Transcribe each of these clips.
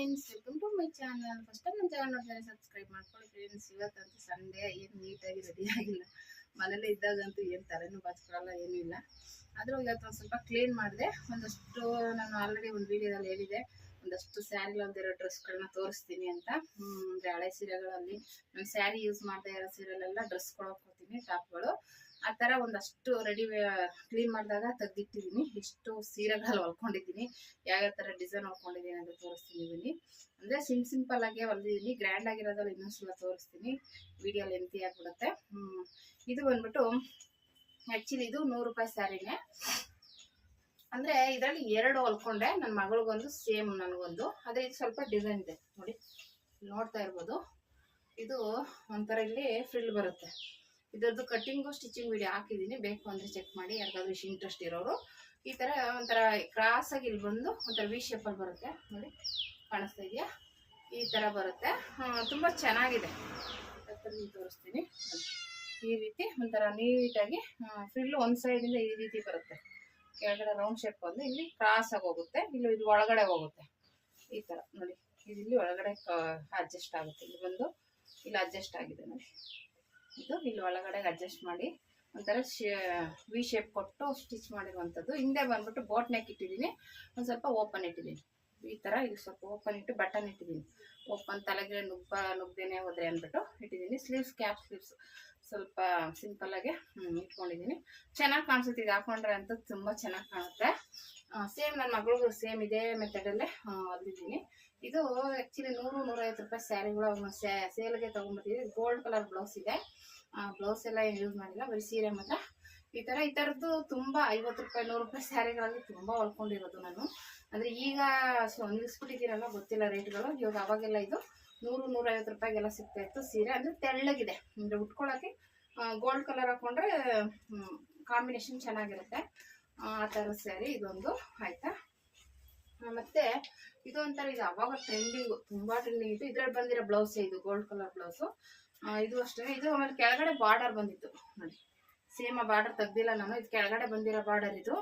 Friends, welcome to my channel. First time ನನ್ನ channel ನೋಡ್ತಾರೆ subscribe ಮಾಡ್ಕೊಳ್ಳಿ ಫ್ರೆಂಡ್ಸ್. ಇವತ್ತಂತೂ ಸಂಡೇ, ಏನು ನೀಟಾಗಿ ರೆಡಿ ಆಗಿಲ್ಲ. ಮನೇಲಿ ಇದ್ದಾಗಂತೂ ಏನು ತಲೆನೂ ಬಾಚ್ಕೊಳ್ಳಲ್ಲ, ಏನೂ ಇಲ್ಲ. ಆದರೂ ಇವತ್ತು ಒಂದು ಸ್ವಲ್ಪ ಕ್ಲೀನ್ ಮಾಡಿದೆ. ಒಂದಷ್ಟು ನಾನು ಆಲ್ರೆಡಿ ಒಂದು ವಿಡಿಯೋದಲ್ಲಿ ಹೇಳಿದೆ, ಒಂದಷ್ಟು ಸ್ಯಾರಿಗಳಲ್ದಿರೋ ಡ್ರೆಸ್ಗಳನ್ನ ತೋರಿಸ್ತೀನಿ ಅಂತ. ಅಂದರೆ ಹಳೆ ಸೀರೆಗಳಲ್ಲಿ ನಾನು ಸ್ಯಾರಿ ಯೂಸ್ ಮಾಡದೇ ಇರೋ ಸೀರೆಲೆಲ್ಲ ಡ್ರೆಸ್ ಕೊಡೋಕೆ ಹೋಗ್ತೀನಿ, ಟಾಪ್ಗಳು. ಆ ಥರ ಒಂದಷ್ಟು ರೆಡಿ ಕ್ಲೀನ್ ಮಾಡಿದಾಗ ತೆಗ್ದಿಟ್ಟಿದ್ದೀನಿ. ಎಷ್ಟು ಸೀರೆಗಳಲ್ಲಿ ಹೊಲ್ಕೊಂಡಿದ್ದೀನಿ, ಯಾವ್ಯಾವ ಥರ ಡಿಸೈನ್ ಹೊಲ್ಕೊಂಡಿದ್ದೀನಿ ಅಂತ ತೋರಿಸ್ತೀನಿ ಬನ್ನಿ. ಅಂದರೆ ಸಿಂಪಲ್ ಆಗಿ ಹೊಲ್ದಿದ್ದೀನಿ. ಗ್ರ್ಯಾಂಡ್ ಆಗಿರೋದ್ರಲ್ಲಿ ಇನ್ನೊಂದ್ಸಲ ತೋರಿಸ್ತೀನಿ, ವಿಡಿಯೋ ಲೆಂತಿ ಆಗಿಬಿಡುತ್ತೆ. ಇದು ಬಂದ್ಬಿಟ್ಟು ಆ್ಯಕ್ಚುಲಿ ಇದು 100 ರೂಪಾಯಿ ಸ್ಯಾರಿನೇ. ಅಂದರೆ ಇದರಲ್ಲಿ 2 ಹೊಲ್ಕೊಂಡೆ, ನನ್ನ ಮಗಳಿಗೊಂದು ಸೇಮ್ ನನಗೊಂದು. ಅದೇ ಇದು ಸ್ವಲ್ಪ ಡಿಸೈನ್ ಇದೆ ನೋಡಿ, ನೋಡ್ತಾ ಇರ್ಬೋದು. ಇದು ಒಂಥರ ಇಲ್ಲಿ ಫ್ರಿಲ್ ಬರುತ್ತೆ. ಇದರದ್ದು ಕಟ್ಟಿಂಗು ಸ್ಟಿಚಿಂಗ್ ವಿಡಿಯೋ ಹಾಕಿದ್ದೀನಿ, ಬೇಕು ಅಂದರೆ ಚೆಕ್ ಮಾಡಿ, ಯಾರಿಗಾದ್ರೂ ಇಂಟ್ರೆಸ್ಟ್ ಇರೋರು. ಈ ಥರ ಒಂಥರ ಕ್ರಾಸಾಗಿ ಇಲ್ಲಿ ಬಂದು ಒಂಥರ ವಿ ಶೇಪಲ್ಲಿ ಬರುತ್ತೆ ನೋಡಿ, ಕಾಣಿಸ್ತಾ ಇದೆಯಾ? ಈ ಥರ ಬರುತ್ತೆ. ತುಂಬ ಚೆನ್ನಾಗಿದೆ. ತೋರಿಸ್ತೀನಿ. ಈ ರೀತಿ ಒಂಥರ ನೀಟಾಗಿ ಫ್ರಿಲ್ಲು ಒಂದು ಸೈಡಿಂದ ಈ ರೀತಿ ಬರುತ್ತೆ. ಕೆಳಗಡೆ ರೌಂಡ್ ಶೇಪ್ ಬಂದು ಇಲ್ಲಿ ಕ್ರಾಸಾಗಿ ಹೋಗುತ್ತೆ, ಇಲ್ಲಿ ಇದು ಒಳಗಡೆ ಹೋಗುತ್ತೆ. ಈ ಥರ ನೋಡಿ, ಇಲ್ಲಿ ಒಳಗಡೆ ಅಡ್ಜಸ್ಟ್ ಆಗುತ್ತೆ. ಇಲ್ಲಿ ಬಂದು ಇಲ್ಲಿ ಅಡ್ಜಸ್ಟ್ ಆಗಿದೆ ನೋಡಿ, ಇದು ಇಲ್ಲಿ ಒಳಗಡೆ ಅಡ್ಜಸ್ಟ್ ಮಾಡಿ ಒಂಥರ ವಿ ಶೇಪ್ ಕೊಟ್ಟು ಸ್ಟಿಚ್ ಮಾಡಿರುವಂಥದ್ದು. ಹಿಂದೆ ಬಂದ್ಬಿಟ್ಟು ಬೋಟ್ ನೆಕ್ ಇಟ್ಟಿದ್ದೀನಿ, ಒಂದು ಸ್ವಲ್ಪ ಓಪನ್ ಇಟ್ಟಿದ್ದೀನಿ. ಈ ಥರ ಇಲ್ಲಿ ಸ್ವಲ್ಪ ಓಪನ್ ಇಟ್ಟು ಬಟನ್ ಇಟ್ಟಿದ್ದೀನಿ. ಓಪನ್ ತಲೆಗೆ ನುಗ್ದೇನೆ ಹೋದ್ರೆ ಅಂದ್ಬಿಟ್ಟು ಇಟ್ಟಿದ್ದೀನಿ. ಸ್ಲೀವ್ಸ್, ಕ್ಯಾಪ್ ಸ್ಲೀವ್ಸ್ ಸ್ವಲ್ಪ ಸಿಂಪಲ್ಲಾಗೆ ಇಟ್ಕೊಂಡಿದ್ದೀನಿ. ಚೆನ್ನಾಗಿ ಕಾಣಿಸುತ್ತೆ. ಇದು ಹಾಕೊಂಡ್ರೆ ಅಂತ ತುಂಬ ಚೆನ್ನಾಗಿ ಕಾಣುತ್ತೆ. ಸೇಮ್ ನನ್ನ ಮಗಳಿಗೂ ಸೇಮ್ ಇದೇ ಮೆಥಡಲ್ಲೇ ಹೊಲ್ದಿದ್ದೀನಿ. ಇದು ಆ್ಯಕ್ಚುಲಿ 100-150 ರೂಪಾಯಿ ಸ್ಯಾರಿಗಳು ಸೇಲ್ಗೆ ತೊಗೊಂಡ್ಬರ್ತಿದ್ವಿ. ಗೋಲ್ಡ್ ಕಲರ್ ಬ್ಲೌಸ್ ಇದೆ. ಬ್ಲೌಸ್ ಎಲ್ಲ ಯೂಸ್ ಮಾಡಿಲ್ಲ, ಬರೀ ಸೀರೆ ಮಾತ್ರ. ಈ ಥರದ್ದು ತುಂಬ 50 ರೂಪಾಯಿ 100 ರೂಪಾಯಿ ಸ್ಯಾರಿಗಳಲ್ಲಿ ತುಂಬ ಹೊಲ್ಕೊಂಡಿರೋದು ನಾನು. ಅಂದರೆ ಈಗ ನಿಲ್ಲಿಸ್ಬಿಟ್ಟಿದ್ದೀರಲ್ಲ, ಗೊತ್ತಿಲ್ಲ ರೇಟ್ಗಳು. ಇವಾಗ ಅವಾಗೆಲ್ಲ ಇದು 100-150 ರೂಪಾಯಿಗೆಲ್ಲ ಸಿಗ್ತಾ ಇತ್ತು ಸೀರೆ. ಅಂದರೆ ತೆಳ್ಳಗಿದೆ, ಅಂದರೆ ಉಟ್ಕೊಳ್ಳೋಕ್ಕೆ ಗೋಲ್ಡ್ ಕಲರ್ ಹಾಕ್ಕೊಂಡ್ರೆ ಕಾಂಬಿನೇಷನ್ ಚೆನ್ನಾಗಿರುತ್ತೆ. ಆ ಥರ ಸ್ಯಾರಿ ಇದೊಂದು ಆಯಿತಾ. ಮತ್ತು ಇದು ಒಂಥರ ಇದು ಅವಾಗ ಟ್ರೆಂಡಿಂಗು, ತುಂಬ ಟ್ರೆಂಡಿಂಗ್ ಇತ್ತು. ಇದ್ರಲ್ಲಿ ಬಂದಿರೋ ಬ್ಲೌಸೇ ಇದು, ಗೋಲ್ಡ್ ಕಲರ್ ಬ್ಲೌಸು. ಇದು ಅಷ್ಟೇ. ಇದು ಆಮೇಲೆ ಕೆಳಗಡೆ ಬಾರ್ಡರ್ ಬಂದಿತ್ತು ನೋಡಿ, ಸೇಮ್ ಆ ಬಾರ್ಡರ್ ತೆಗ್ದಿಲ್ಲ ನಾನು. ಇದು ಕೆಳಗಡೆ ಬಂದಿರೋ ಬಾರ್ಡರ್ ಇದು.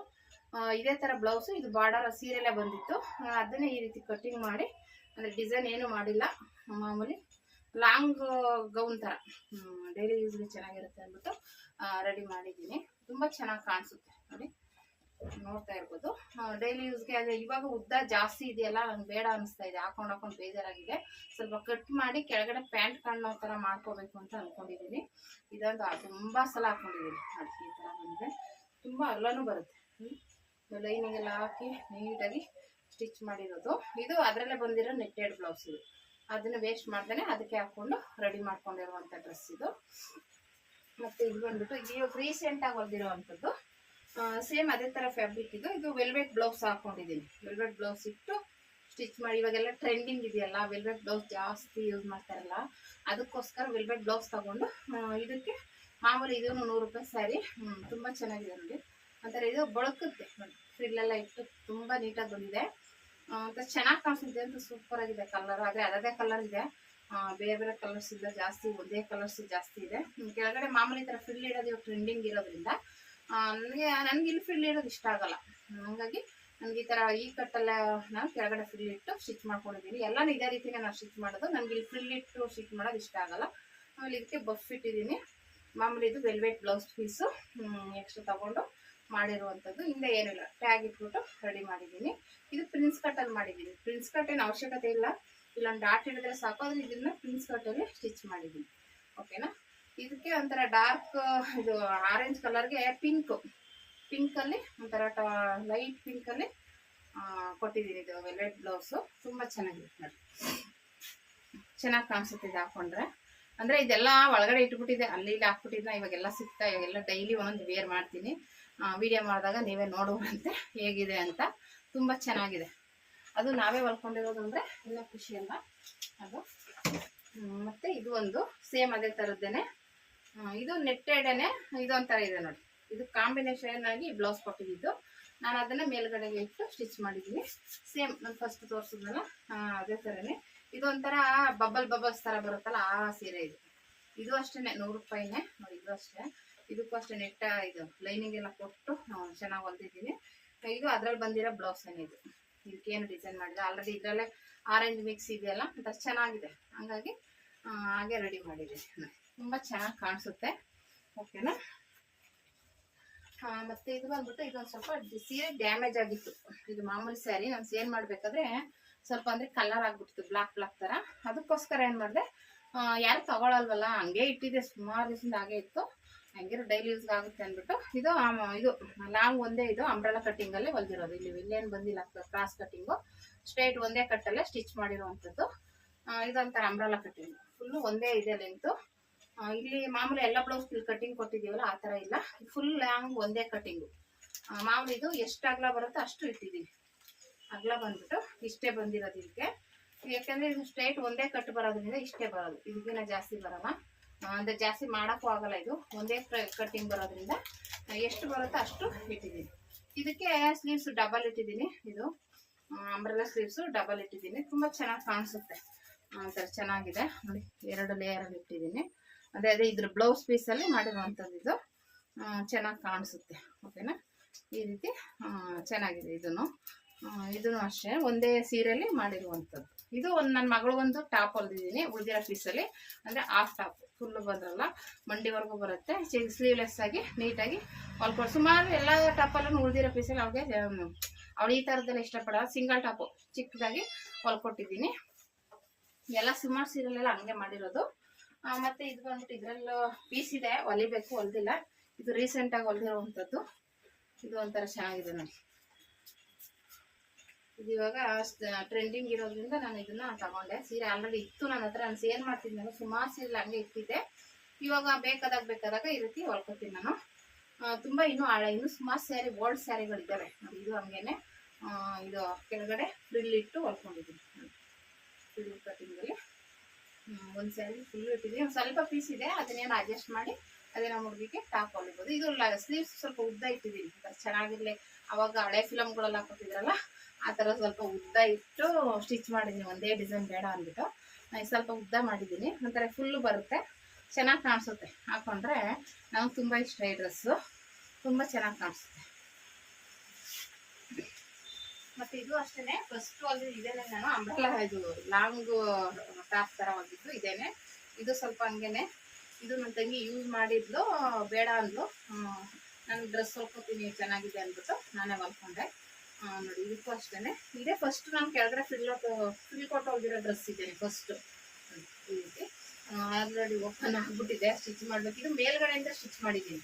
ಇದೇ ಥರ ಬ್ಲೌಸು, ಇದು ಬಾರ್ಡರ್ ಸೀರೆಲ್ಲೇ ಬಂದಿತ್ತು. ಅದನ್ನೇ ಈ ರೀತಿ ಕಟ್ಟಿಂಗ್ ಮಾಡಿ, ಅಂದರೆ ಡಿಸೈನ್ ಏನು ಮಾಡಿಲ್ಲ, ಮಾಮೂಲಿ ಲಾಂಗ್ ಗೌನ್ ಥರ ಡೈಲಿ ಯೂಸ್ಗೆ ಚೆನ್ನಾಗಿರುತ್ತೆ ಅಂದ್ಬಿಟ್ಟು ರೆಡಿ ಮಾಡಿದ್ದೀನಿ. ತುಂಬ ಚೆನ್ನಾಗಿ ಕಾಣಿಸುತ್ತೆ ನೋಡಿ, ನೋಡ್ತಾ ಇರ್ಬೋದು. ಡೈಲಿ ಯೂಸ್ಗೆ ಅದೇ ಇವಾಗ ಉದ್ದ ಜಾಸ್ತಿ ಇದೆಯಲ್ಲ, ನಂಗೆ ಬೇಡ ಅನಿಸ್ತಾ ಇದೆ, ಹಾಕೊಂಡು ಬೇಜಾರಾಗಿದೆ. ಸ್ವಲ್ಪ ಕಟ್ ಮಾಡಿ ಕೆಳಗಡೆ ಪ್ಯಾಂಟ್ ಕಾಣೋ ಥರ ಮಾಡ್ಕೋಬೇಕು ಅಂತ ಅಂದ್ಕೊಂಡಿದ್ದೀನಿ. ಇದಂತೂ ತುಂಬ ಸಲ ಹಾಕೊಂಡಿದ್ದೀನಿ ನೋಡಿ. ಈ ಥರ ಬಂದರೆ ತುಂಬ ಅಲ್ಲೂ ಬರುತ್ತೆ. ಲೈನಿಂಗ್ ಎಲ್ಲ ಹಾಕಿ ನೀಟಾಗಿ ಸ್ಟಿಚ್ ಮಾಡಿರೋದು. ಇದು ಅದರಲ್ಲೇ ಬಂದಿರೋ ನೆಟ್ಟೆಡ್ ಬ್ಲೌಸ್ ಇದು. ಅದನ್ನು ವೇಸ್ಟ್ ಮಾಡ್ದೇ ಅದಕ್ಕೆ ಹಾಕ್ಕೊಂಡು ರೆಡಿ ಮಾಡ್ಕೊಂಡಿರುವಂಥ ಡ್ರೆಸ್ ಇದು. ಮತ್ತು ಇದು ಬಂದ್ಬಿಟ್ಟು ಇವಾಗ ರೀಸೆಂಟಾಗಿ ಹೊಲ್ದಿರೋವಂಥದ್ದು. ಸೇಮ್ ಅದೇ ಥರ ಫ್ಯಾಬ್ರಿಕ್ ಇದು. ಇದು ವೆಲ್ವೆಟ್ ಬ್ಲೌಸ್ ಹಾಕ್ಕೊಂಡಿದ್ದೀನಿ. ವೆಲ್ವೆಟ್ ಬ್ಲೌಸ್ ಇಟ್ಟು ಸ್ಟಿಚ್ ಮಾಡಿ, ಇವಾಗೆಲ್ಲ ಟ್ರೆಂಡಿಂಗ್ ಇದೆಯಲ್ಲ, ವೆಲ್ವೆಟ್ ಬ್ಲೌಸ್ ಜಾಸ್ತಿ ಯೂಸ್ ಮಾಡ್ತಾರಲ್ಲ, ಅದಕ್ಕೋಸ್ಕರ ವೆಲ್ವೆಟ್ ಬ್ಲೌಸ್ ತೊಗೊಂಡು ಇದಕ್ಕೆ ಮಾಮೂಲಿ ಇದೂ 100 ರೂಪಾಯಿ ಸ್ಯಾರಿ. ತುಂಬ ಚೆನ್ನಾಗಿದೆ ನೋಡಿ. ಒಂಥರ ಇದು ಬಳಕುತ್ತೆ ನೋಡಿ, ಫ್ರಿಲ್ಲೆಲ್ಲ ಇಟ್ಟು ತುಂಬ ನೀಟಾಗಿ ಬಂದಿದೆ. ಅಂತ ಚೆನ್ನಾಗಿ ಕಾಣಿಸುತ್ತೆ ಅಂತ ಸೂಪರಾಗಿದೆ. ಕಲರ್ ಅದೇ ಅದೇ ಕಲರ್ ಇದೆ, ಬೇರೆ ಬೇರೆ ಕಲರ್ಸ್ ಇಲ್ಲ ಜಾಸ್ತಿ, ಒಂದೇ ಕಲರ್ಸ್ ಜಾಸ್ತಿ ಇದೆ. ಕೆಳಗಡೆ ಮಾಮೂಲಿ ಥರ ಫ್ರಿಲ್ ಇಡೋದು ಇವಾಗ ಟ್ರೆಂಡಿಂಗ್ ಇರೋದ್ರಿಂದ ನನಗೆ ಇಲ್ಲಿ ಫ್ರಿಲ್ ಇಡೋದು ಇಷ್ಟ ಆಗಲ್ಲ. ಹಾಗಾಗಿ ನನಗೆ ಈ ಥರ ಈ ಕಟ್ಟೆಲ್ಲ ನಾನು ಕೆಳಗಡೆ ಫ್ರಿಲ್ ಇಟ್ಟು ಸ್ಟಿಚ್ ಮಾಡ್ಕೊಂಡಿದ್ದೀನಿ. ಎಲ್ಲನೂ ಇದೇ ರೀತಿನೇ ನಾನು ಸ್ಟಿಚ್ ಮಾಡೋದು. ನನಗೆ ಇಲ್ಲಿ ಫ್ರಿಲ್ ಇಟ್ಟು ಸ್ಟಿಚ್ ಮಾಡೋದು ಇಷ್ಟ ಆಗಲ್ಲ. ಆಮೇಲೆ ಇದಕ್ಕೆ ಬಫ್ ಇಟ್ಟಿದ್ದೀನಿ. ಮಾಮೂಲಿ ಇದು ವೆಲ್ವೆಟ್ ಬ್ಲೌಸ್ ಪೀಸು ಎಕ್ಸ್ಟ್ರಾ ತೊಗೊಂಡು ಮಾಡಿರುವಂಥದ್ದು. ಹಿಂದೆ ಏನಿಲ್ಲ, ಟ್ಯಾಗ್ ಇಟ್ಬಿಟ್ಟು ರೆಡಿ ಮಾಡಿದ್ದೀನಿ. ಇದು ಪ್ರಿನ್ಸ್ ಕಟ್ಟಲ್ಲಿ ಮಾಡಿದ್ದೀನಿ. ಪ್ರಿನ್ಸ್ ಕಟ್ ಏನು ಅವಶ್ಯಕತೆ ಇಲ್ಲ, ಇಲ್ಲೊಂದು ಡಾಟ್ ಹಿಡಿದ್ರೆ ಸಾಕು. ಆದರೆ ಇದನ್ನು ಪ್ರಿನ್ಸ್ ಕಟ್ಟಲ್ಲಿ ಸ್ಟಿಚ್ ಮಾಡಿದ್ದೀನಿ. ಓಕೆನಾ. ಇದಕ್ಕೆ ಒಂಥರ ಡಾರ್ಕ್ ಇದು ಆರೆಂಜ್ ಕಲರ್ಗೆ ಪಿಂಕಲ್ಲಿ ಒಂಥರ ಲೈಟ್ ಪಿಂಕಲ್ಲಿ ಕೊಟ್ಟಿದ್ದೀನಿ. ಇದು ವೆಲ್ವೆಟ್ ಬ್ಲೌಸು ತುಂಬ ಚೆನ್ನಾಗಿದೆ ನೋಡಿ, ಚೆನ್ನಾಗಿ ಕಾಣಿಸುತ್ತೆ ಇದು ಹಾಕ್ಕೊಂಡ್ರೆ. ಅಂದರೆ ಇದೆಲ್ಲ ಒಳಗಡೆ ಇಟ್ಬಿಟ್ಟಿದೆ, ಅಲ್ಲಿ ಇಲ್ಲಿ ಹಾಕ್ಬಿಟ್ಟಿದ್ದೆ. ಇವಾಗೆಲ್ಲ ಸಿಗ್ತಾ, ಇವಾಗೆಲ್ಲ ಡೈಲಿ ಒಂದೊಂದು ವೇರ್ ಮಾಡ್ತೀನಿ. ವಿಡಿಯೋ ಮಾಡಿದಾಗ ನೀವೇ ನೋಡುವಂತೆ ಹೇಗಿದೆ ಅಂತ. ತುಂಬ ಚೆನ್ನಾಗಿದೆ. ಅದು ನಾವೇ ಹೊಲ್ಕೊಂಡಿರೋದು ಅಂದರೆ ಇನ್ನೂ ಖುಷಿಯಲ್ಲ ಅದು. ಮತ್ತು ಇದು ಒಂದು ಸೇಮ್ ಅದೇ ಥರದ್ದೇನೆ. ಇದು ನೆಟ್ಟೆಡೇನೆ. ಇದೊಂಥರ ಇದೆ ನೋಡಿ, ಇದು ಕಾಂಬಿನೇಷನ್ ಆಗಿ ಬ್ಲೌಸ್ ಕೊಟ್ಟಿದ್ದು. ನಾನು ಅದನ್ನು ಮೇಲ್ಗಡೆಗೆ ಇಟ್ಟು ಸ್ಟಿಚ್ ಮಾಡಿದ್ದೀನಿ. ಸೇಮ್ ನಾನು ಫಸ್ಟ್ ತೋರಿಸಿದ್ನಲ್ಲ ಅದೇ ಥರನೇ. ಇದೊಂಥರ ಬಬಲ್ಸ್ ಥರ ಬರುತ್ತಲ್ಲ, ಆ ಸೀರೆ ಇದು. ಇದು ಅಷ್ಟೇ 100 ರೂಪಾಯಿನೇ ನೋಡಿ. ಇದು ಅಷ್ಟೇ, ಇದಕ್ಕೂ ಅಷ್ಟೇ ನೆಟ್ಟ ಇದು ಲೈನಿಂಗ್ ಎಲ್ಲ ಕೊಟ್ಟು ಚೆನ್ನಾಗಿ ಹೊಲ್ದಿದ್ದೀನಿ. ಇದು ಅದರಲ್ಲಿ ಬಂದಿರೋ ಬ್ಲೌಸ್ ಏನಿದು, ಇದಕ್ಕೇನು ಡಿಸೈನ್ ಮಾಡಿದೆ ಆಲ್ರೆಡಿ. ಇದರಲ್ಲೇ ಆರೆಂಜ್ ಮಿಕ್ಸ್ ಇದೆಯಲ್ಲ ಒಂಥರ ಚೆನ್ನಾಗಿದೆ. ಹಂಗಾಗಿ ಹಾಗೆ ರೆಡಿ ಮಾಡಿದ್ದೀನಿ. ತುಂಬ ಚೆನ್ನಾಗಿ ಕಾಣಿಸುತ್ತೆ. ಓಕೆನಾ. ಮತ್ತೆ ಇದು ಬಂದ್ಬಿಟ್ಟು ಇದೊಂದು ಸ್ವಲ್ಪ ಸೀರೆ ಡ್ಯಾಮೇಜ್ ಆಗಿತ್ತು. ಇದು ಮಾಮೂಲಿ ಸ್ಯಾರಿ ನಾನು ಸೇಲ್ ಮಾಡಬೇಕಾದ್ರೆ ಸ್ವಲ್ಪ ಅಂದರೆ ಕಲರ್ ಆಗಿಬಿಡ್ತು, ಬ್ಲಾಕ್ ಥರ. ಅದಕ್ಕೋಸ್ಕರ ಏನು ಮಾಡಿದೆ, ಯಾರು ತಗೊಳಲ್ವಲ್ಲ ಹಂಗೆ ಇಟ್ಟಿದ್ದೆ. ಸುಮಾರು ದಿವಸದಿಂದ ಹಾಗೆ ಇತ್ತು, ಹಂಗಿರೋ ಡೈಲಿ ಯೂಸ್ಗೆ ಆಗುತ್ತೆ ಅಂದ್ಬಿಟ್ಟು ಇದು ಲಾಂಗ್ ಒಂದೇ ಇದು ಅಂಬ್ರೆಲಾ ಕಟ್ಟಿಂಗಲ್ಲೇ ಹೊಲ್ದಿರೋದು. ಇಲ್ಲೇನು ಬಂದಿಲ್ಲ ಕ್ರಾಸ್ ಕಟ್ಟಿಂಗು, ಸ್ಟ್ರೈಟ್ ಒಂದೇ ಕಟ್ಟಲ್ಲೇ ಸ್ಟಿಚ್ ಮಾಡಿರುವಂಥದ್ದು. ಇದೊಂಥರ ಅಂಬ್ರೆಲಾ ಕಟ್ಟಿಂಗ್, ಫುಲ್ಲು ಒಂದೇ ಇದೆ ಲೆಂತು. ಇಲ್ಲಿ ಮಾಮೂಲಿ ಎಲ್ಲ ಬ್ಲೌಸ್ ಫುಲ್ ಕಟ್ಟಿಂಗ್ ಕೊಟ್ಟಿದ್ದೀವಲ್ಲ ಆ ಥರ ಇಲ್ಲ, ಫುಲ್ ಲಾಂಗ್ ಒಂದೇ ಕಟ್ಟಿಂಗು. ಮಾಮೂಲಿ ಇದು ಎಷ್ಟು ಅಗಲ ಬರುತ್ತೋ ಅಷ್ಟು ಇಟ್ಟಿದ್ದೀನಿ. ಅಗಲ ಬಂದ್ಬಿಟ್ಟು ಇಷ್ಟೇ ಬಂದಿರೋದು ಇದಕ್ಕೆ. ಯಾಕೆಂದರೆ ಇದು ಸ್ಟ್ರೈಟ್ ಒಂದೇ ಕಟ್ಟು ಬರೋದ್ರಿಂದ ಇಷ್ಟೇ ಬರೋದು, ಇದಕ್ಕಿಂತ ಜಾಸ್ತಿ ಬರೋಲ್ಲ. ಅಂದರೆ ಜಾಸ್ತಿ ಮಾಡೋಕ್ಕೂ ಆಗಲ್ಲ, ಇದು ಒಂದೇ ಕಟ್ಟಿಂಗ್ ಬರೋದ್ರಿಂದ ಎಷ್ಟು ಬರುತ್ತೋ ಅಷ್ಟು ಇಟ್ಟಿದ್ದೀನಿ. ಇದಕ್ಕೆ ಸ್ಲೀವ್ಸ್ ಡಬಲ್ ಇಟ್ಟಿದ್ದೀನಿ. ಇದು ಅಂಬ್ರೆಲಾ ಸ್ಲೀವ್ಸು ಡಬಲ್ ಇಟ್ಟಿದ್ದೀನಿ. ತುಂಬ ಚೆನ್ನಾಗಿ ಕಾಣಿಸುತ್ತೆ, ಒಂಥರ ಚೆನ್ನಾಗಿದೆ ನೋಡಿ. 2 ಲೇಯರಲ್ಲಿ ಇಟ್ಟಿದ್ದೀನಿ. ಅದೇ ಇದ್ರ ಬ್ಲೌಸ್ ಪೀಸಲ್ಲಿ ಮಾಡಿರುವಂಥದ್ದು. ಇದು ಚೆನ್ನಾಗಿ ಕಾಣಿಸುತ್ತೆ. ಓಕೆನಾ. ಈ ರೀತಿ ಚೆನ್ನಾಗಿದೆ. ಇದೂ ಅಷ್ಟೇ ಒಂದೇ ಸೀರೆಯಲ್ಲಿ ಮಾಡಿರುವಂಥದ್ದು. ಇದು ನನ್ನ ಮಗಳಿಗೊಂದು ಟಾಪ್ ಹೊಲ್ದಿದ್ದೀನಿ ಉಳಿದಿರೋ ಪೀಸಲ್ಲಿ, ಅಂದರೆ ಹಾಫ್ ಟಾಪ್. ಫುಲ್ಲು ಬಂದ್ರಲ್ಲ ಮಂಡಿವರೆಗೂ ಬರುತ್ತೆ, ಸ್ಲೀವ್ಲೆಸ್ ಆಗಿ ನೀಟಾಗಿ ಹೊಲ್ಕೊಡು. ಸುಮಾರು ಎಲ್ಲ ಟಾಪಲ್ಲೂ ಉಳಿದಿರೋ ಪೀಸಲ್ಲಿ ಅವಳು ಈ ಥರದ್ದೆಲ್ಲ ಇಷ್ಟಪಡೋ ಸಿಂಗಲ್ ಟಾಪು ಚಿಕ್ಕದಾಗಿ ಹೊಲ್ಕೊಟ್ಟಿದ್ದೀನಿ. ಎಲ್ಲ ಸುಮಾರು ಸೀರೆಲೆಲ್ಲ ಹಂಗೆ ಮಾಡಿರೋದು. ಮತ್ತು ಇದು ಬಂದ್ಬಿಟ್ಟು ಇದರಲ್ಲೂ ಪೀಸ್ ಇದೆ, ಹೊಲಿಬೇಕು, ಹೊಲ್ದಿಲ್ಲ. ಇದು ರೀಸೆಂಟಾಗಿ ಹೊಲ್ದಿರೋವಂಥದ್ದು. ಇದು ಒಂಥರ ಚೆನ್ನಾಗಿದೆ ನೋಡಿ. ಇದು ಇವಾಗ ಟ್ರೆಂಡಿಂಗ್ ಇರೋದ್ರಿಂದ ನಾನು ಇದನ್ನ ತಗೊಂಡೆ. ಸೀರೆ ಆಲ್ರೆಡಿ ಇತ್ತು ನನ್ನ ಹತ್ರ, ನಾನು ಸೇಲ್ ಮಾಡ್ತಿದ್ದೆ. ಸುಮಾರು ಸೀರೆ ಹಂಗೆ ಇಟ್ಟಿದ್ದೆ. ಇವಾಗ ಬೇಕಾದಾಗ ಈ ರೀತಿ ಹೊಲ್ಕೊತೀನಿ ನಾನು. ತುಂಬ ಇನ್ನೂ ಸುಮಾರು ಸ್ಯಾರಿ ಓಲ್ಡ್ ಸ್ಯಾರಿಗಳಿದ್ದಾವೆ ನೋಡಿ. ಇದು ಹಂಗೇನೆ ಇದು ಕೆಳಗಡೆ ಫ್ರಿಲ್ ಇಟ್ಟು ಹೊಲ್ಕೊಂಡಿದ್ದೀನಿ. ಫ್ರಿಲ್ ಕಟ್ಟಿಂಗಲ್ಲಿ ಒಂದು ಸ್ಯಾರಿ ಫುಲ್ ಇಟ್ಟಿದ್ದೀನಿ. ಸ್ವಲ್ಪ ಪೀಸ್ ಇದೆ, ಅದನ್ನೇನು ಅಡ್ಜಸ್ಟ್ ಮಾಡಿ ಅದೇ ನಮ್ಮ ಹುಡುಗಿಗೆ ಟಾಪ್ ಹೊಲಿಬೋದು. ಇದು ಸ್ಲೀವ್ಸ್ ಸ್ವಲ್ಪ ಉದ್ದ ಇಟ್ಟಿದ್ದೀನಿ, ಚೆನ್ನಾಗಿರಲಿ. ಅವಾಗ ಹಳೆ ಫಿಲಮ್ಗಳೆಲ್ಲ ಹಾಕೋತಿದ್ರಲ್ಲ ಆ ಥರ ಸ್ವಲ್ಪ ಉದ್ದ ಇಟ್ಟು ಸ್ಟಿಚ್ ಮಾಡಿದ್ದೀನಿ. ಒಂದೇ ಡಿಸೈನ್ ಬೇಡ ಅಂದ್ಬಿಟ್ಟು ಸ್ವಲ್ಪ ಉದ್ದ ಮಾಡಿದ್ದೀನಿ. ಒಂಥರ ಫುಲ್ಲು ಬರುತ್ತೆ, ಚೆನ್ನಾಗಿ ಕಾಣಿಸುತ್ತೆ. ಹಾಕೊಂಡ್ರೆ ನಮ್ಗೆ ತುಂಬ ಇಷ್ಟ ಈ ಡ್ರೆಸ್ಸು, ತುಂಬ ಚೆನ್ನಾಗಿ ಕಾಣಿಸುತ್ತೆ. ಮತ್ತು ಇದು ಅಷ್ಟೇ ಫಸ್ಟ್ ಹೊಲಿದ್ದು ಇದೇನೆ ನಾನು. ಅಂಬ್ರೆಲಾ ಇದು ಲಾಂಗು ಟಾಪ್ ಥರ ಹೊಲಿದ್ದು ಇದೇನೆ. ಇದು ಸ್ವಲ್ಪ ಹಂಗೇನೆ. ಇದು ನನ್ನ ತಂಗಿ ಯೂಸ್ ಮಾಡಿದ್ಲು, ಬೇಡ ಅಂದ್ಲು. ನಾನು ಡ್ರೆಸ್ ಹೊಲ್ಕೊತೀನಿ ಚೆನ್ನಾಗಿದೆ ಅಂದ್ಬಿಟ್ಟು ನಾನೇ ಹೊಲ್ಕೊಂಡೆ ನೋಡಿ. ಇದಕ್ಕೂ ಅಷ್ಟೇ ಇದೇ ಫಸ್ಟ್ ನಾನು ಕೆಳಗಡೆ ಫ್ರಿಲ್ ಕೊಟ್ಟು ಹೊಲ್ದಿರೋ ಡ್ರೆಸ್ ಇದ್ದೇನೆ ಫಸ್ಟು. ಈ ರೀತಿ ಆಲ್ರೆಡಿ ಓಪನ್ ಆಗಿಬಿಟ್ಟಿದೆ, ಸ್ಟಿಚ್ ಮಾಡಬೇಕು. ಇದು ಮೇಲ್ಗಡೆಯಿಂದ ಸ್ಟಿಚ್ ಮಾಡಿದ್ದೀನಿ,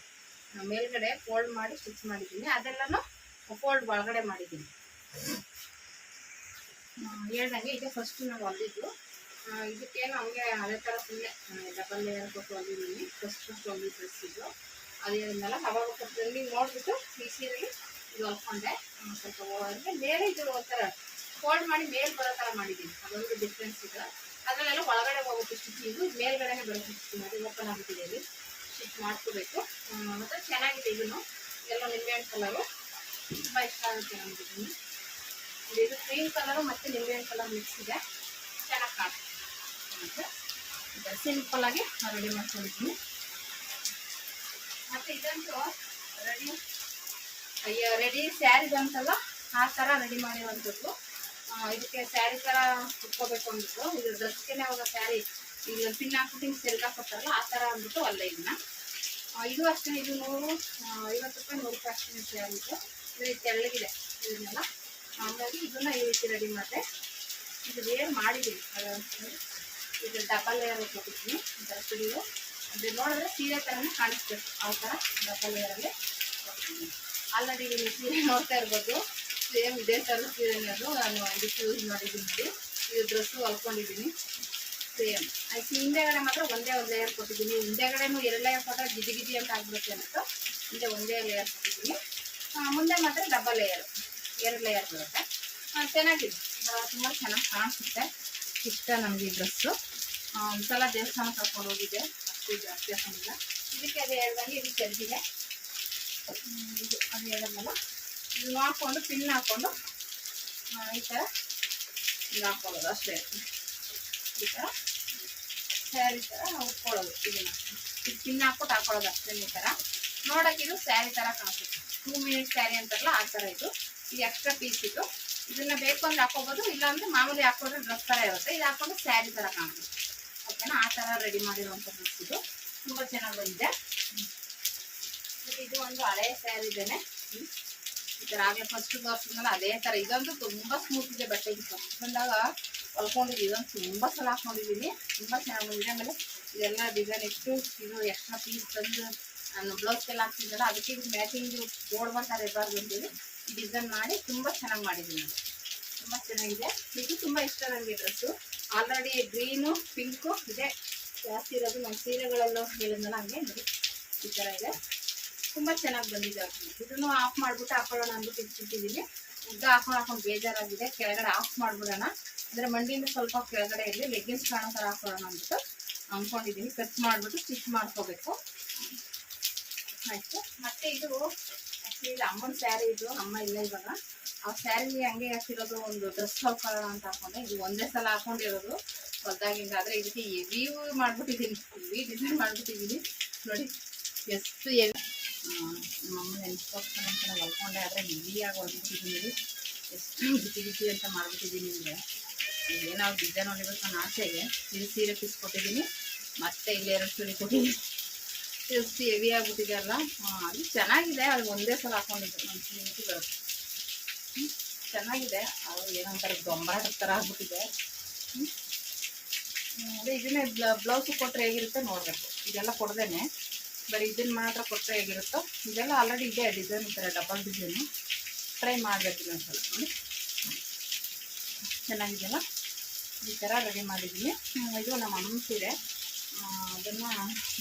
ಮೇಲ್ಗಡೆ ಫೋಲ್ಡ್ ಮಾಡಿ ಸ್ಟಿಚ್ ಮಾಡಿದ್ದೀನಿ. ಅದೆಲ್ಲನೂ ಫೋಲ್ಡ್ ಒಳಗಡೆ ಮಾಡಿದ್ದೀನಿ. ಹೇಳ್ದಂಗೆ ಇದೆ ಫಸ್ಟ್ ನಾನು ಹೊಲಿದ್ದು. ಇದಕ್ಕೇನು ಹಂಗೆ ಅದೇ ಥರ ಸುಮ್ಮನೆ ಡಬಲ್ ಲೇಯರ್ ಕೊಟ್ಟು ಹೊಲಿದ್ದೀನಿ. ಫಸ್ಟ್ ಹೊಲಿದ ಡ್ರೆಸ್ ಇದು ಅದೇನಲ್ಲ. ಅವಾಗ ಟ್ರೆಂಡಿಂಗ್ ನೋಡಿಬಿಟ್ಟು ಈ ಸೀರೆಗೆ ಇದು ಹೊಲ್ಕೊಂಡೆ. ಸ್ವಲ್ಪ ಅಂದರೆ ಬೇರೆ ಇದು ಒಂಥರ ಫೋಲ್ಡ್ ಮಾಡಿ ಮೇಲ್ ಬರೋ ಥರ ಮಾಡಿದ್ದೀನಿ, ಅದೊಂದು ಡಿಫ್ರೆನ್ಸ್ ಇದೆ. ಅದರಲ್ಲೆಲ್ಲ ಒಳಗಡೆ ಹೋಗುತ್ತೆ ಸ್ಟಿಚಿಂಗು, ಮೇಲ್ಗಡೆನೇ ಬರುತ್ತೆ ಸ್ಟಿಚಿಂಗ್. ಅದು ಓಪನ್ ಆಗುತ್ತಿದೆ, ಇಲ್ಲಿ ಸ್ಟಿಚ್ ಮಾಡ್ಕೋಬೇಕು. ಮತ್ತು ಚೆನ್ನಾಗಿದೆ. ಇದನ್ನು ಎಲ್ಲ ನಿಂಬೆಹಣ್ಣು ಕಲರು ತುಂಬ ಇಷ್ಟ ಆಗುತ್ತೆ ನಮಗೆ. ಇದು ಕ್ರೀಮ್ ಕಲರು ಮತ್ತು ನಿಂಬೆಹಣ್ಣು ಕಲರ್ ಮಿಕ್ಸ್ ಇದೆ, ಚೆನ್ನಾಗಿ ಕಾಣುತ್ತೆ. ಸಿಂಪಲ್ಲಾಗಿ ರೆಡಿ ಮಾಡ್ಕೊಂಡಿದ್ದೀನಿ. ಮತ್ತು ಇದಂತೂ ರೆಡಿ ಸ್ಯಾರಿ ಬಂತಲ್ಲ ಆ ಥರ ರೆಡಿ ಮಾಡಿರುವಂಥದ್ದು. ಇದಕ್ಕೆ ಸ್ಯಾರಿ ಥರ ಕುಟ್ಕೋಬೇಕು ಅಂದ್ಬಿಟ್ಟು, ಇದು ಡ್ರೆಸ್ಗೆ ಅವಾಗ ಸ್ಯಾರಿ ಈಗ ಪಿನ್ ಹಾಕ್ಬಿಟ್ಟು ಹಿಂಗೆ ಸೆಲ್ಗಾಕೊಡ್ತಾರಲ್ಲ ಆ ಥರ ಅಂದ್ಬಿಟ್ಟು ಅಲ್ಲ ಇದನ್ನ. ಇದು ಅಷ್ಟೇ. ಇದು 150 ರೂಪಾಯಿ 100 ರೂಪಾಯಿ ಅಷ್ಟೇ ಸ್ಯಾರಿ. ಇದು ತೆಳ್ಳಗಿದೆ ಇದನ್ನೆಲ್ಲ, ಹಾಗಾಗಿ ಇದನ್ನ ಈ ರೀತಿ ರೆಡಿ ಮಾಡಿದೆ. ಇದು ಲೇಯರ್ ಮಾಡಿದ್ದೀನಿ, ಇದು ಡಬಲ್ ಲೇಯರ್ ಕೊಟ್ಟಿದ್ದೀನಿ. ಒಂಥರ ಸಿಡಿದು ಅದು ನೋಡಿದ್ರೆ ಸೀರೆ ಥರನೇ ಕಾಣಿಸ್ಬೇಕು, ಆ ಥರ ಡಬಲ್ ಲೇಯರಲ್ಲಿ ಕೊಟ್ಟಿದ್ದೀನಿ. ಆಲ್ರೆಡಿ ನೀವು ಸೀರೆ ನೋಡ್ತಾ ಇರ್ಬೋದು, ಸೇಮ್ ಇದೇ ಥರ ಸೀರೆನೇ ಅದು. ನಾನು ಇದಕ್ಕೆ ಯೂಸ್ ಮಾಡಿದ್ದೀನಿ ನೋಡಿ. ಇದು ಡ್ರೆಸ್ಸು ಹೊಲ್ಕೊಂಡಿದ್ದೀನಿ ಸೇಮ್. ಆಯ್ತು, ಹಿಂದೆಗಡೆ ಮಾತ್ರ ಒಂದೇ ಒಂದು ಲೇಯರ್ ಕೊಟ್ಟಿದ್ದೀನಿ. ಹಿಂದೆಗಡೆನೂ 2 ಲೇಯರ್ ಕೊಟ್ಟರೆ ಗಿಜಿ ಅಂತ ಆಗ್ಬಿಡುತ್ತೆ ಅಂದ್ಬಿಟ್ಟು ಹಿಂದೆ ಒಂದೇ ಲೇಯರ್ ಕೊಟ್ಟಿದ್ದೀನಿ. ಮುಂದೆ ಮಾತ್ರ ಡಬಲ್ ಲೇಯರ್ 2 ಲೇಯರ್ ಬರುತ್ತೆ. ಚೆನ್ನಾಗಿದೆ, ತುಂಬ ಚೆನ್ನಾಗಿ ಕಾಣಿಸುತ್ತೆ. ಇಷ್ಟ ನನಗೆ ಈ ಡ್ರೆಸ್ಸು. ಒಂದ್ಸಲ ದೇವಸ್ಥಾನ ಕರ್ಕೊಂಡು ಹೋಗಿದ್ದೆ, ಅಷ್ಟು ಜಾಸ್ತಿ ಹಾಕೊಂಡಿಲ್ಲ. ಇದಕ್ಕೆ ಅದು ಹೇಳ್ದಂಗೆ ಇದು ತೆಗೆದಿದೆ. ಇದು ಅದು ಹೇಳೋದಲ್ಲ, ಇದು ಹಾಕ್ಕೊಂಡು ಪಿನ್ ಹಾಕ್ಕೊಂಡು ಈ ಥರ ಇದು ಹಾಕ್ಕೊಳ್ಳೋದು ಅಷ್ಟೇ. ಈ ಥರ ಸ್ಯಾರಿ ಥರ ಉಟ್ಕೊಳ್ಳೋದು. ಇದನ್ನು ಇದು ಪಿನ್ ಹಾಕ್ಬಿಟ್ಟು ಹಾಕ್ಕೊಳ್ಳೋದು ಅಷ್ಟೇ. ಈ ಥರ ನೋಡೋಕೆ ಇದು ಸ್ಯಾರಿ ಥರ ಕಾಣಿಸುತ್ತೆ. 2 ಮಿನಿಟ್ ಸ್ಯಾರಿ ಅಂತಾರಲ್ಲ ಆ ಥರ. ಇದು ಎಕ್ಸ್ಟ್ರಾ ಪೀಸ್ ಇದು ಇದನ್ನ ಬೇಕು ಅಂದ್ರೆ ಹಾಕೋಬಹುದು, ಇಲ್ಲಾಂದ್ರೆ ಮಾಮೂಲಿ ಹಾಕೊಂಡ್ರೆ ಡ್ರೆಸ್ ತರ ಇರುತ್ತೆ. ಇದು ಹಾಕೊಂಡ್ರೆ ಸ್ಯಾರಿ ತರ ಕಾಣುತ್ತೆ. ಓಕೆನಾ, ಆ ತರ ರೆಡಿ ಮಾಡಿರುವಂತ ಡ್ರೆಸ್ ಇದು ತುಂಬಾ ಚೆನ್ನಾಗಿ ಬಂದಿದೆ. ಇದು ಒಂದು ಹಳೆ ಸ್ಯಾರಿ ಇದೇನೆ, ಈ ತರ ಆಗ್ಲೇ ಫಸ್ಟ್ ತೋರಿಸಿದ್ಮೇಲೆ ಅದೇ ತರ. ಇದಂತೂ ತುಂಬಾ ಸ್ಮೂತ್ ಇದೆ ಬಟ್ಟೆ. ಫಸ್ಟ್ ಬಂದಾಗ ಹೊಲ್ಕೊಂಡಿದ್ದೀವಿ, ಇದೊಂದು ತುಂಬಾ ಸಲ ಹಾಕೊಂಡಿದ್ದೀನಿ, ತುಂಬಾ ಚೆನ್ನಾಗಿ ಬಂದಿದೆ. ಆಮೇಲೆ ಇದೆಲ್ಲ ಡಿಸೈನ್ ಇಟ್ಟು ಇದು ಎಕ್ಸ್ಟ್ರಾ ಪೀಸ್ ತಂದು ನಾನು ಬ್ಲೌಸ್ಗೆಲ್ಲ ಹಾಕ್ತಿದ್ದಲ್ಲ, ಅದಕ್ಕೆ ಇದು ಮ್ಯಾಚಿಂಗ್ ಬೋರ್ಡ್ ಬರ್ತಾರೆ ಇರಬಾರ್ದು ಅಂತೇಳಿ ಈ ಡಿಸೈನ್ ಮಾಡಿ ತುಂಬಾ ಚೆನ್ನಾಗಿ ಮಾಡಿದ್ದೀನಿ. ತುಂಬಾ ಚೆನ್ನಾಗಿದೆ. ಇದು ತುಂಬಾ ಇಷ್ಟ ನನಗೆ ಡ್ರೆಸ್ಸು. ಆಲ್ರೆಡಿ ಗ್ರೀನು ಪಿಂಕು ಇದೆ ಜಾಸ್ತಿ ಇರೋದು. ನಮ್ಮ ಸೀರೆಗಳೆಲ್ಲ ಹೇಳಿದ್ನಲ್ಲ ಹಂಗೆ ನೋಡಿ ಈ ಥರ ಇದೆ. ತುಂಬ ಚೆನ್ನಾಗಿ ಬಂದಿದೆ. ಇದನ್ನು ಆಫ್ ಮಾಡಿಬಿಟ್ಟು ಹಾಕೊಳ್ಳೋಣ ಅಂದ್ಬಿಟ್ಟು ಇಟ್ಬಿಟ್ಟಿದ್ದೀನಿ. ಉದ್ದ ಹಾಕೊಂಡು ಬೇಜಾರಾಗಿದೆ. ಕೆಳಗಡೆ ಆಫ್ ಮಾಡಿಬಿಡೋಣ, ಅಂದರೆ ಮಂಡಿಯಿಂದ ಸ್ವಲ್ಪ ಕೆಳಗಡೆ ಇರಲಿ, ಲೆಗ್ಗಿನ್ಸ್ ಕಾಣೋ ಥರ ಹಾಕೊಳ್ಳೋಣ ಅಂದ್ಬಿಟ್ಟು ಅಂದ್ಕೊಂಡಿದ್ದೀನಿ. ಕಟ್ ಮಾಡಿಬಿಟ್ಟು ಸ್ಟಿಚ್ ಮಾಡ್ಕೋಬೇಕು. ಆಯಿತು. ಮತ್ತು ಇದು ಆ್ಯಕ್ಚುಲಿ ಇದು ಅಮ್ಮನ ಸ್ಯಾರಿ. ಇದು ಅಮ್ಮ ಇಲ್ಲ ಇವಾಗ. ಆ ಸ್ಯಾರಿ ಹಂಗೆ ಹಾಕಿರೋದು ಒಂದು ಡ್ರೆಸ್ ಹಾಕೊಳ್ಳೋಣ ಅಂತ ಹಾಕೊಂಡೆ. ಇದು ಒಂದೇ ಸಲ ಹಾಕೊಂಡಿರೋದು ಹೊಲ್ದಾಗಿಂಗಾದರೆ. ಇದಕ್ಕೆ ಹೆವಿ ಮಾಡಿಬಿಟ್ಟಿದ್ದೀನಿ, ಹೆವಿ ಡಿಸೈನ್ ಮಾಡಿಬಿಟ್ಟಿದ್ದೀನಿ ನೋಡಿ ಎಷ್ಟು ಹೆವಿ. ನಮ್ಮಮ್ಮ ನೆನ್ಸ್ಕೋಸ್ಕರ ಅಂತ ನಾವು ಹೊಲ್ಕೊಂಡೆ, ಆದರೆ ಹೆವಿಯಾಗಿ ಹೊಲ್ಬಿಟ್ಟಿದ್ದೀನಿ. ಎಷ್ಟು ಬಿಸಿ ಅಂತ ಮಾಡಿಬಿಟ್ಟಿದ್ದೀನಿ ಅಂದರೆ ಏನಾದ್ರು ಡಿಸೈನ್ ಹೊಲಿಬೇಕು ಅನ್ನೋ ಆಸೆಗೆ ಇದು ಸೀರೆ ಪೀಸ್ ಕೊಟ್ಟಿದ್ದೀನಿ. ಮತ್ತೆ ಇಲ್ಲಿ 2 ಸೀರೆ ಕೊಟ್ಟಿದ್ದೀನಿ. ಎಷ್ಟು ಹೆವಿ ಆಗಿಬಿಟ್ಟಿದೆ ಅಲ್ಲ. ಅದು ಚೆನ್ನಾಗಿದೆ, ಅದು ಒಂದೇ ಸಲ ಹಾಕೊಂಡಿದ್ದೆ. ಒಂದು ಸೀರೆ ಬರುತ್ತೆ, ಚೆನ್ನಾಗಿದೆ. ಅದು ಏನಂತಾರೆ ದೊಂಬರ ಥರ ಆಗ್ಬಿಟ್ಟಿದೆ. ಅದೇ ಇದನ್ನೇ ಬ್ಲೌಸು ಕೊಟ್ಟರೆ ಹೇಗಿರುತ್ತೆ ನೋಡಬೇಕು. ಇದೆಲ್ಲ ಕೊಡ್ದೇನೆ ಬರೀ ಇದನ್ನು ಮಾತ್ರ ಕೊಟ್ಟರೆ ಹೇಗಿರುತ್ತೋ. ಇದೆಲ್ಲ ಆಲ್ರೆಡಿ ಇದೆ ಡಿಸೈನ್, ಈ ಥರ ಡಬಲ್ ಡಿಸೈನು. ಟ್ರೈ ಮಾಡಬೇಕು ಇನ್ನೊಂದ್ಸಲ ನೋಡಿ. ಚೆನ್ನಾಗಿದೆಯಲ್ಲ, ಈ ಥರ ರೆಡಿ ಮಾಡಿದ್ದೀನಿ. ಇದು ನಮ್ಮ ಅಮ್ಮನ ಸೀರೆ. ಅದನ್ನು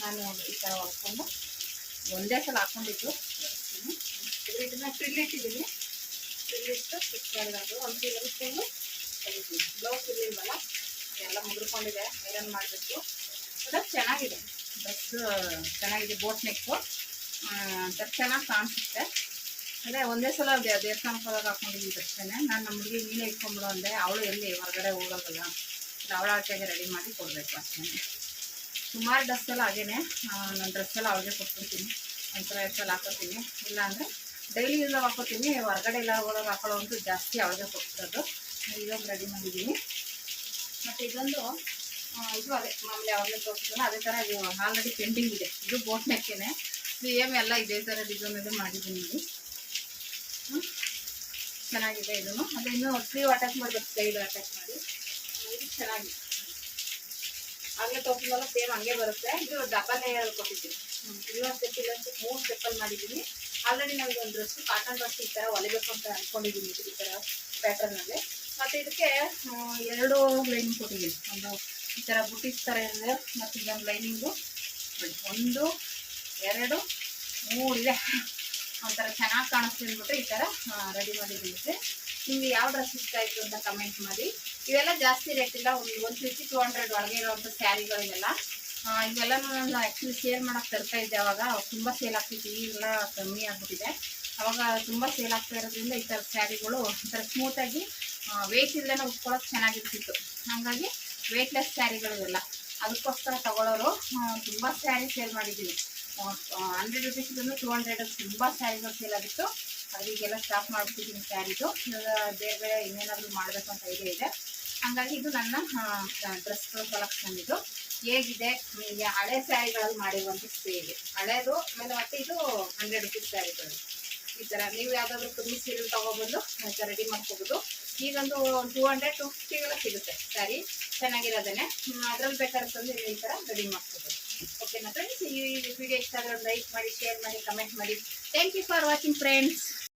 ನಾನು ಈ ಥರ ಹೊಲ್ಕೊಂಡು ಒಂದೇ ಸಲ ಹಾಕ್ಕೊಂಡಿದ್ದು. ಇದನ್ನು ಫ್ರಿಲ್ಲಿಟ್ಟಿದ್ದೀನಿ. ಫ್ರಿಲ್ಲಿಟ್ಟು ಇಟ್ಕೊಳ್ಳೋದು ಒಂದು ಸೀರೆ ಬಿಟ್ಕೊಂಡು ತೆಗಿತೀನಿ. ಬ್ಲೌಸ್ ಇರಲಿಲ್ವಲ್ಲ, ಎಲ್ಲ ಮುಗಿದುಕೊಂಡಿದೆ, ಐರನ್ ಮಾಡಬೇಕು. ಅದು ಚೆನ್ನಾಗಿದೆ ಡ್ರೆಸ್, ಚೆನ್ನಾಗಿದೆ. ಬೋಟ್ ನೆಕ್ಕು ಚೆನ್ನಾಗಿ ಕಾಣಿಸುತ್ತೆ. ಅದೇ ಒಂದೇ ಸಲ ದೇವಸ್ಥಾನಕ್ಕೆ ಹೋದಾಗ ಹಾಕೊಂಡಿದ್ದೀವಿ ಅಷ್ಟೇ. ನಾನು ನಮ್ಮ ಹುಡುಗಿ ನೀನೇ ಇಟ್ಕೊಂಡ್ಬಿಡು ಅಂದೆ. ಅವಳು ಎಲ್ಲಿ ಹೊರಗಡೆ ಹೋಗೋಲ್ಲ, ಅವಳ ಆಚೆಗೆ ರೆಡಿ ಮಾಡಿ ಕೊಡಬೇಕು ಅಷ್ಟೇ. ಸುಮಾರು ಡ್ರೆಸ್ ಎಲ್ಲ ಹಾಗೇನೆ, ನನ್ನ ಡ್ರೆಸ್ ಎಲ್ಲ ಅವಳಿಗೆ ಕೊಟ್ಬಿಡ್ತೀನಿ. ಒಂಥರ ಎಷ್ಟೆಲ್ಲ ಹಾಕೋತೀನಿ. ಇಲ್ಲಾಂದರೆ ಡೈಲಿ ಯೂಸ್ ಹಾಕೋತೀನಿ. ಹೊರಗಡೆ ಎಲ್ಲ ಹೋದಾಗ ಹಾಕೊಳ್ಳೋ ಅಂತೂ ಜಾಸ್ತಿ ಅವಳಿಗೆ ಕೊಡ್ತಿರೋದು. ಇದೊಂದು ರೆಡಿ ಮಾಡಿದ್ದೀನಿ. ಮತ್ತು ಇದೊಂದು ಇದು ಅದೇ ಮಾಮೂಲಿ ಯಾವಾಗಲೇ ತೋರಿಸಿದ್ರಲ್ಲ ಅದೇ ಥರ ಇದು ಆಲ್ರೆಡಿ ಪೆಂಡಿಂಗ್ ಇದೆ. ಇದು ಬೋಟ್ ನೆಕ್ಕೇನೆ, ಸೇಮ್ ಎಲ್ಲ ಇದೇ ಥರ ಡಿಸೈನ್ ಇದು ಮಾಡಿದ್ದೀನಿ ಇಲ್ಲಿ. ಚೆನ್ನಾಗಿದೆ ಇದನ್ನು. ಅದು ಇನ್ನೂ ಸ್ಲೀವ್ ಅಟ್ಯಾಚ್ ಮಾಡಬೇಕು, ಸೈಡ್ ಅಟ್ಯಾಚ್ ಮಾಡಿ. ಇದು ಚೆನ್ನಾಗಿದೆ. ಆಗಲೇ ತೋರಿಸಿದ್ರಲ್ಲ ಸೇಮ್ ಹಂಗೆ ಬರುತ್ತೆ. ಇದು ಡಬಲ್ ಲೇಯರ್ ಕೊಟ್ಟಿದ್ದೀನಿ. ಇಲ್ಲೊಂದು ಸ್ಟೆಪ್ ಇಲ್ಲೊಂದು 3 ಸ್ಟೆಪ್ಪಲ್ಲಿ ಮಾಡಿದ್ದೀನಿ. ಆಲ್ರೆಡಿ ನಮಗೆ ಒಂದು ಡ್ರೆಸ್ಸು ಕಾಟನ್ ಡ್ರೆಸ್ ಈ ಥರ ಹೊಲಿಬೇಕು ಅಂತ ಅಂದ್ಕೊಂಡಿದ್ದೀನಿ ಈ ಥರ ಪ್ಯಾಟರ್ನಲ್ಲಿ. ಮತ್ತು ಇದಕ್ಕೆ 2 ಲೈನಿಂಗ್ ಕೊಟ್ಟಿದ್ದೀನಿ. ಒಂದು ಈ ಥರ ಬುಟೀಸ್ ಥರ ಇದೆ, ಮತ್ತು ಇದೊಂದು ಲೈನಿಂಗು 1 2 3 ಇದೆ. ಒಂಥರ ಚೆನ್ನಾಗಿ ಕಾಣಿಸ್ತೀನಿ ಅಂದ್ಬಿಟ್ಟು ಈ ಥರ ರೆಡಿ ಮಾಡಿದ್ದೀನಿ. ನಿಮಗೆ ಯಾವ ಡ್ರೆಸ್ ಇಷ್ಟ ಆಯಿತು ಅಂತ ಕಮೆಂಟ್ ಮಾಡಿ. ಇವೆಲ್ಲ ಜಾಸ್ತಿ ರೇಟ್ ಇಲ್ಲ, ಒಂದು 150-200 ಒಳಗೆ ಇರುವಂಥ ಸ್ಯಾರಿಗಳಿಗೆಲ್ಲ. ಇವೆಲ್ಲನೂ ನಾನು ಆ್ಯಕ್ಚುಲಿ ಸೇಲ್ ಮಾಡೋಕ್ಕೆ ತರ್ತಾ ಇದ್ದೆ. ಅವಾಗ ತುಂಬ ಸೇಲ್ ಆಗ್ತಿತ್ತು, ಈಗೆಲ್ಲ ಕಮ್ಮಿ ಆಗಿಬಿಟ್ಟಿದೆ. ಅವಾಗ ತುಂಬ ಸೇಲ್ ಆಗ್ತಾ ಇರೋದ್ರಿಂದ ಈ ಥರ ಸ್ಯಾರಿಗಳು ಈ ಥರ ಸ್ಮೂತಾಗಿ ವೆಯ್ಟ್ ಇಲ್ಲದೇ ಉಟ್ಕೊಳ್ಳೋಕೆ ಚೆನ್ನಾಗಿರ್ತಿತ್ತು. ಹಾಗಾಗಿ ವೆಯ್ಟ್ಲೆಸ್ ಸ್ಯಾರಿಗಳಿಗೆಲ್ಲ ಅದಕ್ಕೋಸ್ಕರ ತಗೊಳ್ಳೋರು ತುಂಬ ಸ್ಯಾರಿ ಸೇಲ್ ಮಾಡಿದ್ದೀನಿ. 100 ರುಪೀಸಿಂದ 200 ತುಂಬ ಸ್ಯಾರಿಗಳು ಸೇಲ್ ಆಗಿತ್ತು. ಅದಕ್ಕೆಲ್ಲ ಸ್ಟಾಪ್ ಮಾಡಿಬಿಟ್ಟಿದ್ದೀನಿ ಸ್ಯಾರಿದು. ಬೇರೆ ಬೇರೆ ಇನ್ನೇನಾದರೂ ಮಾಡಬೇಕು ಅಂತ ಐಡಿಯಾ ಇದೆ. ಹಾಗಾಗಿ ಇದು ನನ್ನ ಡ್ರೆಸ್ಗಳು ಕಲೆಕ್ಷನ್. ಇದು ಹೇಗಿದೆ, ಹಳೆ ಸ್ಯಾರಿಗಳಲ್ಲಿ ಮಾಡಿರುವಂಥ ಸೇಲ್ ಹಳೇದು. ಆಮೇಲೆ ಮತ್ತೆ ಇದು 100 ರುಪೀಸ್ ಸ್ಯಾರಿಗಳು. ಈ ಥರ ನೀವು ಯಾವುದಾದ್ರೂ ಕಮ್ಮಿ ಸೀರೆ ತೊಗೊಬೋದು, ರೆಡಿ ಮಾಡ್ಕೋಬೋದು. ಈಗೊಂದು 200-250 ಸಿಗುತ್ತೆ ಸ್ಯಾರಿ ಚೆನ್ನಾಗಿರೋದೇ. ಅದ್ರಲ್ಲಿ ಬೇಕಾದ್ರೆ ತಂದು ಈ ಥರ ರೆಡಿ ಮಾಡ್ಕೋಬೋದು. ಓಕೆನಾ ಫ್ರೆಂಡ್ಸ್? ಈ ವಿಡಿಯೋ ಇಷ್ಟ ಆದರೆ ಲೈಕ್ ಮಾಡಿ, ಶೇರ್ ಮಾಡಿ, ಕಮೆಂಟ್ ಮಾಡಿ. Thank you for watching friends.